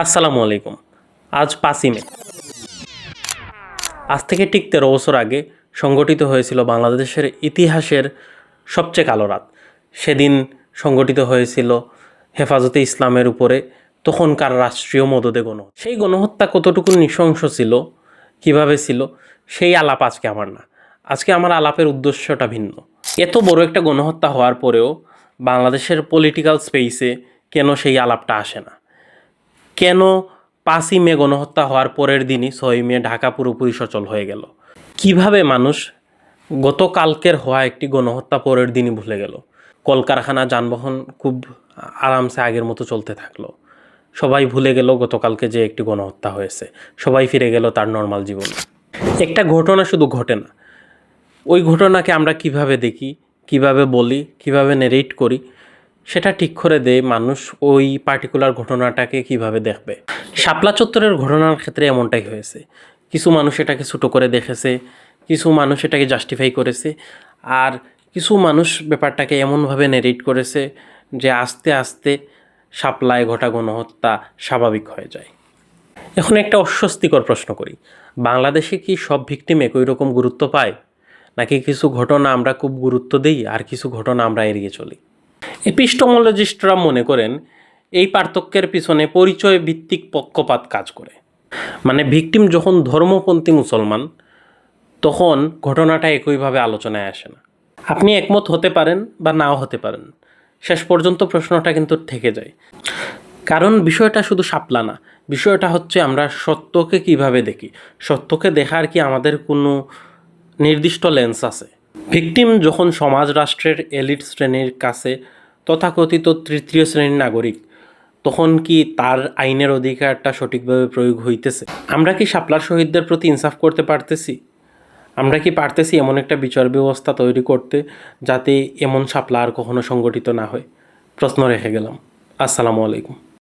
আসসালামু আলাইকুম। আজ ৫ই মে। আজ থেকে ঠিক ১৩ বছর আগে সংগঠিত হয়েছিল বাংলাদেশের ইতিহাসের সবচেয়ে কালো রাত। সেদিন সংগঠিত হয়েছিল হেফাজতে ইসলামের উপরে তখনকার রাষ্ট্রীয় মদদে গণহত্যা। সেই গণহত্যা কতটুকু নৃশংস ছিল, কিভাবে ছিল, সেই আলাপ আজকে আমার না। আজকে আমার আলাপের উদ্দেশ্যটা ভিন্ন। এত বড় একটা গণহত্যা হওয়ার পরেও বাংলাদেশের পলিটিক্যাল স্পেসে কেন সেই আলাপটা আসে না? কেন ৫ই মে গণহত্যা হওয়ার পরের দিনই ৬ই মে ঢাকা পুরোপুরি সচল হয়ে গেল? কিভাবে মানুষ গতকালকের হওয়া একটি গণহত্যা পরের দিনই ভুলে গেল? কলকারখানা, যানবাহন খুব আরামসে আগের মতো চলতে থাকলো। সবাই ভুলে গেল গতকালকে যে একটি গণহত্যা হয়েছে। সবাই ফিরে গেল তার নর্মাল জীবনে। একটা ঘটনা শুধু ঘটে না, ওই ঘটনাকে আমরা কিভাবে দেখি, কিভাবে বলি, কিভাবে নেরেট করি, সেটা ঠিক করে দেয় মানুষ ওই পার্টিকুলার ঘটনাটাকে কিভাবে দেখবে। শাপলা চত্বরের ঘটনার ক্ষেত্রে এমনটাই হয়েছে। কিছু মানুষ এটাকে ছোটো করে দেখেছে, কিছু মানুষ এটাকে জাস্টিফাই করেছে, আর কিছু মানুষ ব্যাপারটাকে এমনভাবে নেরেট করেছে যে আস্তে আস্তে শাপলায় ঘটা গণহত্যা স্বাভাবিক হয়ে যায়। এখন একটা অস্বস্তিকর প্রশ্ন করি, বাংলাদেশে কি সব ভিকটিম একই রকম গুরুত্ব পায়, নাকি কিছু ঘটনা আমরা খুব গুরুত্ব দিই আর কিছু ঘটনা আমরা এড়িয়ে চলি? এপিস্টোমোলজিস্টরা মনে করেন এই পার্থক্যের পিছনে পরিচয় ভিত্তিক পক্ষপাত কাজ করে। মানে ভিকটিম যখন ধর্মপন্থী মুসলমান, তখন ঘটনাটা একইভাবে আলোচনায় আসে না। আপনি একমত হতে পারেন বা নাও হতে পারেন, শেষ পর্যন্ত প্রশ্নটা কিন্তু থেকে যায়। কারণ বিষয়টা শুধু শাপলা না, বিষয়টা হচ্ছে আমরা সত্যকে কিভাবে দেখি। সত্যকে দেখার কি আমাদের কোনো নির্দিষ্ট লেন্স আছে? ভিকটিম যখন সমাজ রাষ্ট্রের এলিট শ্রেণীর কাছে তথাকথিত তৃতীয় শ্রেণীর নাগরিক, তখন কি তার আইনের অধিকারটা সঠিকভাবে প্রয়োগ হইতেছে? আমরা কি শাপলার শহীদদের প্রতি ইনসাফ করতে পারতেছি? আমরা কি পারতেছি এমন একটা বিচার ব্যবস্থা তৈরি করতে যাতে এমন শাপলা আর কখনো সংগঠিত না হয়? প্রশ্ন রেখে গেলাম। আসসালামু আলাইকুম।